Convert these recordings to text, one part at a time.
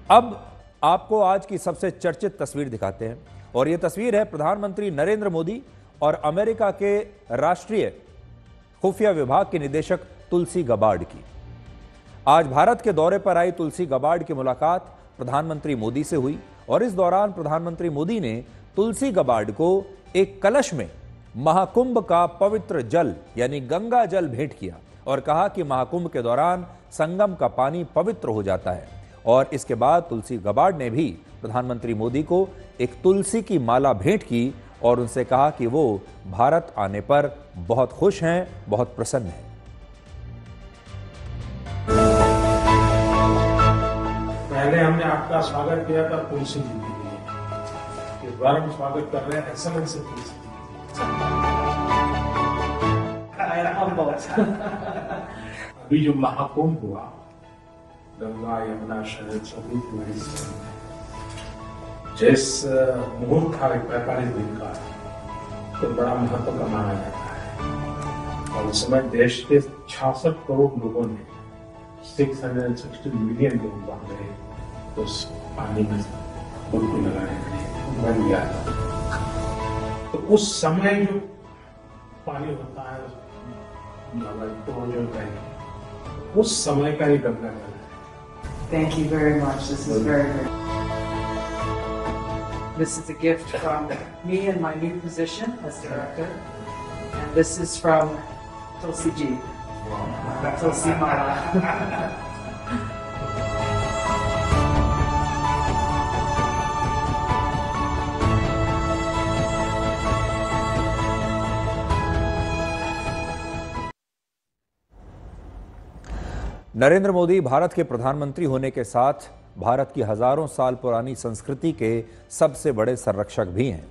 अब आपको आज की सबसे चर्चित तस्वीर दिखाते हैं और यह तस्वीर है प्रधानमंत्री नरेंद्र मोदी और अमेरिका के राष्ट्रीय खुफिया विभाग के निदेशक तुलसी गबार्ड की। आज भारत के दौरे पर आई तुलसी गबार्ड की मुलाकात प्रधानमंत्री मोदी से हुई और इस दौरान प्रधानमंत्री मोदी ने तुलसी गबार्ड को एक कलश में महाकुंभ का पवित्र जल यानी गंगा जल भेंट किया और कहा कि महाकुंभ के दौरान संगम का पानी पवित्र हो जाता है। और इसके बाद तुलसी गबार्ड ने भी प्रधानमंत्री मोदी को एक तुलसी की माला भेंट की और उनसे कहा कि वो भारत आने पर बहुत खुश हैं, बहुत प्रसन्न हैं। पहले हमने आपका स्वागत किया था तुलसी जी के लिए, इस बार हम स्वागत कर रहे हैं एक्सेलेंस से तुलसी जी। अभी जो महाकुंभ हुआ, गंगा यमुना शरद सभी जिस मुहूर्त था 45 दिन का, तो बड़ा महत्व का माना जाता है। और उस समय देश के 66 करोड़ लोगों ने 660 मिलियन लोग भाग रहे उस पानी में डुबकी लगाने के लिए बन गया था। तो उस समय जो पानी होता है तो जो उस समय का ही गंगा जल है। Thank you very much. This is very good. This is a gift from me in my new position as director, and this is from Tulsi Ji. Tulsi Mala. Narendra Modi Bharat के प्रधानमंत्री होने के साथ भारत की हजारों साल पुरानी संस्कृति के सबसे बड़े संरक्षक भी हैं।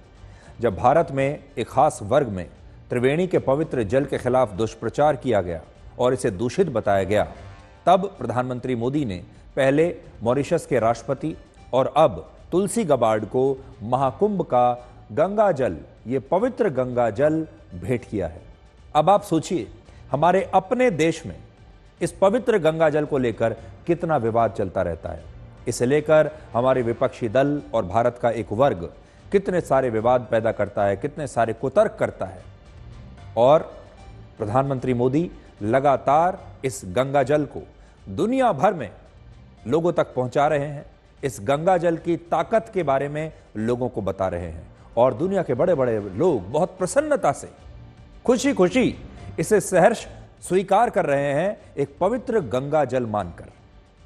जब भारत में एक खास वर्ग में त्रिवेणी के पवित्र जल के खिलाफ दुष्प्रचार किया गया और इसे दूषित बताया गया, तब प्रधानमंत्री मोदी ने पहले मॉरिशस के राष्ट्रपति और अब तुलसी गबार्ड को महाकुंभ का गंगा जल, ये पवित्र गंगा जल भेंट किया है। अब आप सोचिए, हमारे अपने देश में इस पवित्र गंगा जल को लेकर कितना विवाद चलता रहता है। इसे लेकर हमारे विपक्षी दल और भारत का एक वर्ग कितने सारे विवाद पैदा करता है, कितने सारे कुतर्क करता है। और प्रधानमंत्री मोदी लगातार इस गंगा जल को दुनिया भर में लोगों तक पहुंचा रहे हैं, इस गंगा जल की ताकत के बारे में लोगों को बता रहे हैं और दुनिया के बड़े बड़े लोग बहुत प्रसन्नता से, खुशी खुशी इसे सहर्ष स्वीकार कर रहे हैं, एक पवित्र गंगा जल मानकर।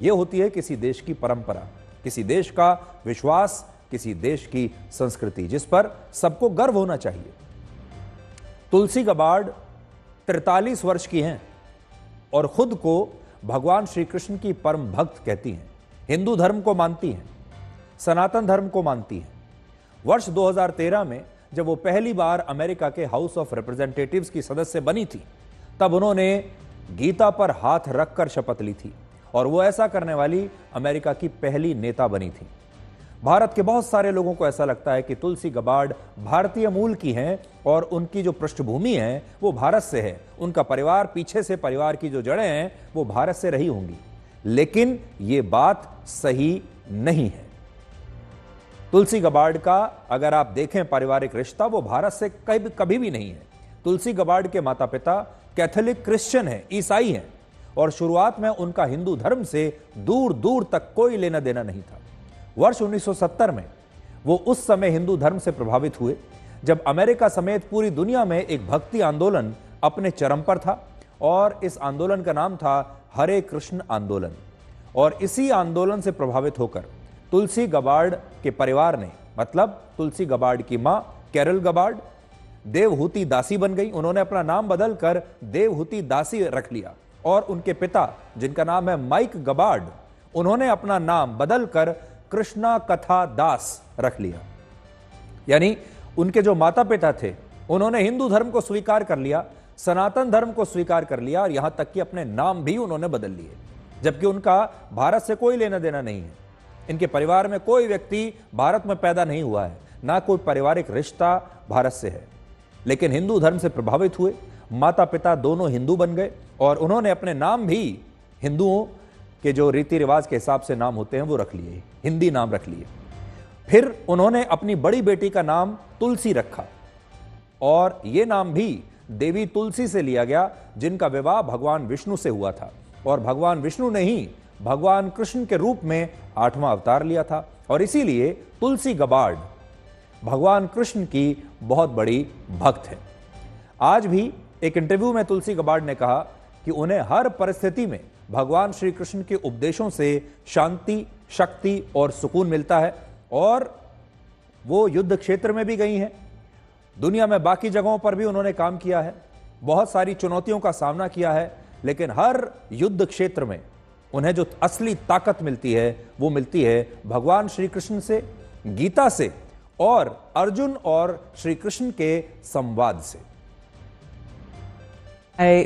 यह होती है किसी देश की परंपरा, किसी देश का विश्वास, किसी देश की संस्कृति, जिस पर सबको गर्व होना चाहिए। तुलसी गबार्ड 43 वर्ष की हैं और खुद को भगवान श्री कृष्ण की परम भक्त कहती हैं, हिंदू धर्म को मानती हैं, सनातन धर्म को मानती हैं। वर्ष 2013 में जब वो पहली बार अमेरिका के हाउस ऑफ रिप्रेजेंटेटिव्स की सदस्य बनी थी, तब उन्होंने गीता पर हाथ रखकर शपथ ली थी और वो ऐसा करने वाली अमेरिका की पहली नेता बनी थी। भारत के बहुत सारे लोगों को ऐसा लगता है कि तुलसी गबार्ड भारतीय मूल की हैं और उनकी जो पृष्ठभूमि है वो भारत से है, उनका परिवार, पीछे से परिवार की जो जड़ें हैं वो भारत से रही होंगी। लेकिन ये बात सही नहीं है। तुलसी गबार्ड का अगर आप देखें पारिवारिक रिश्ता, वो भारत से कभी भी नहीं है। तुलसी गबार्ड के माता पिता कैथोलिक क्रिश्चियन हैं, ईसाई हैं और शुरुआत में उनका हिंदू धर्म से दूर दूर तक कोई लेना देना नहीं था। वर्ष 1970 में वो उस समय हिंदू धर्म से प्रभावित हुए जब अमेरिका समेत पूरी दुनिया में एक भक्ति आंदोलन अपने चरम पर था और इस आंदोलन का नाम था हरे कृष्ण आंदोलन। और इसी आंदोलन से प्रभावित होकर तुलसी गबार्ड के परिवार ने, मतलब तुलसी गबार्ड की मां कैरल गबार्ड देवहूति दासी बन गई। उन्होंने अपना नाम बदलकर देवहूति दासी रख लिया और उनके पिता, जिनका नाम है माइक गबार्ड, उन्होंने अपना नाम बदलकर कृष्णा कथा दास रख लिया। यानी उनके जो माता पिता थे उन्होंने हिंदू धर्म को स्वीकार कर लिया, सनातन धर्म को स्वीकार कर लिया और यहां तक कि अपने नाम भी उन्होंने बदल लिए, जबकि उनका भारत से कोई लेना देना नहीं है। इनके परिवार में कोई व्यक्ति भारत में पैदा नहीं हुआ है, ना कोई पारिवारिक रिश्ता भारत से है, लेकिन हिंदू धर्म से प्रभावित हुए। माता पिता दोनों हिंदू बन गए और उन्होंने अपने नाम भी हिंदुओं कि जो रीति रिवाज के हिसाब से नाम होते हैं वो रख लिए, हिंदी नाम रख लिए। फिर उन्होंने अपनी बड़ी बेटी का नाम तुलसी रखा और यह नाम भी देवी तुलसी से लिया गया, जिनका विवाह भगवान विष्णु से हुआ था। और भगवान विष्णु ने ही भगवान कृष्ण के रूप में 8वां अवतार लिया था और इसीलिए तुलसी गबार्ड भगवान कृष्ण की बहुत बड़ी भक्त है। आज भी एक इंटरव्यू में तुलसी गबार्ड ने कहा कि उन्हें हर परिस्थिति में भगवान श्री कृष्ण के उपदेशों से शांति, शक्ति और सुकून मिलता है। और वो युद्ध क्षेत्र में भी गई हैं, दुनिया में बाकी जगहों पर भी उन्होंने काम किया है, बहुत सारी चुनौतियों का सामना किया है, लेकिन हर युद्ध क्षेत्र में उन्हें जो असली ताकत मिलती है वो मिलती है भगवान श्री कृष्ण से, गीता से और अर्जुन और श्री कृष्ण के संवाद से।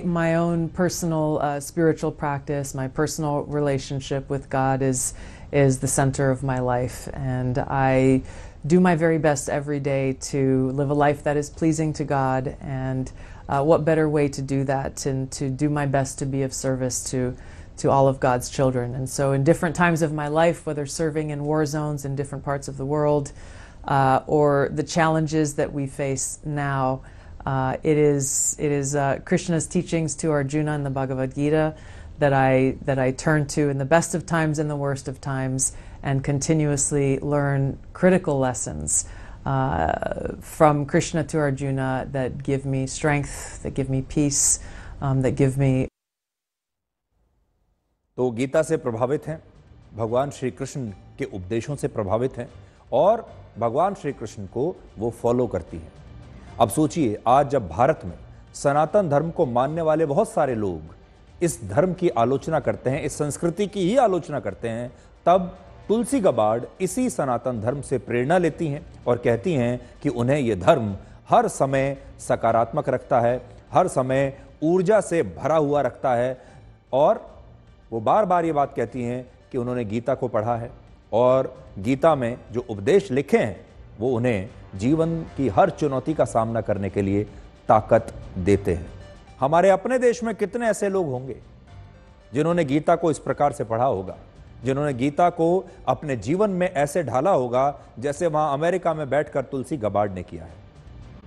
My own personal spiritual practice, my personal relationship with God is the center of my life, and I do my very best every day to live a life that is pleasing to God. And what better way to do that than to do my best to be of service to all of God's children. And so in different times of my life, whether serving in war zones in different parts of the world or the challenges that we face now, it is Krishna's teachings to Arjuna in the Bhagavad Gita that I turn to in the best of times and the worst of times, and continuously learn critical lessons from Krishna to Arjuna that give me strength, that give me peace, that give me. तो गीता से प्रभावित हैं, भगवान श्री कृष्ण के उपदेशों से प्रभावित हैं और भगवान श्री कृष्ण को वो फॉलो करती हैं। अब सोचिए, आज जब भारत में सनातन धर्म को मानने वाले बहुत सारे लोग इस धर्म की आलोचना करते हैं, इस संस्कृति की ही आलोचना करते हैं, तब तुलसी गबार्ड इसी सनातन धर्म से प्रेरणा लेती हैं और कहती हैं कि उन्हें यह धर्म हर समय सकारात्मक रखता है, हर समय ऊर्जा से भरा हुआ रखता है। और वो बार बार ये बात कहती हैं कि उन्होंने गीता को पढ़ा है और गीता में जो उपदेश लिखे हैं वो उन्हें जीवन की हर चुनौती का सामना करने के लिए ताकत देते हैं। हमारे अपने देश में कितने ऐसे लोग होंगे जिन्होंने गीता को इस प्रकार से पढ़ा होगा, जिन्होंने गीता को अपने जीवन में ऐसे ढाला होगा जैसे वहां अमेरिका में बैठकर तुलसी गबार्ड ने किया है।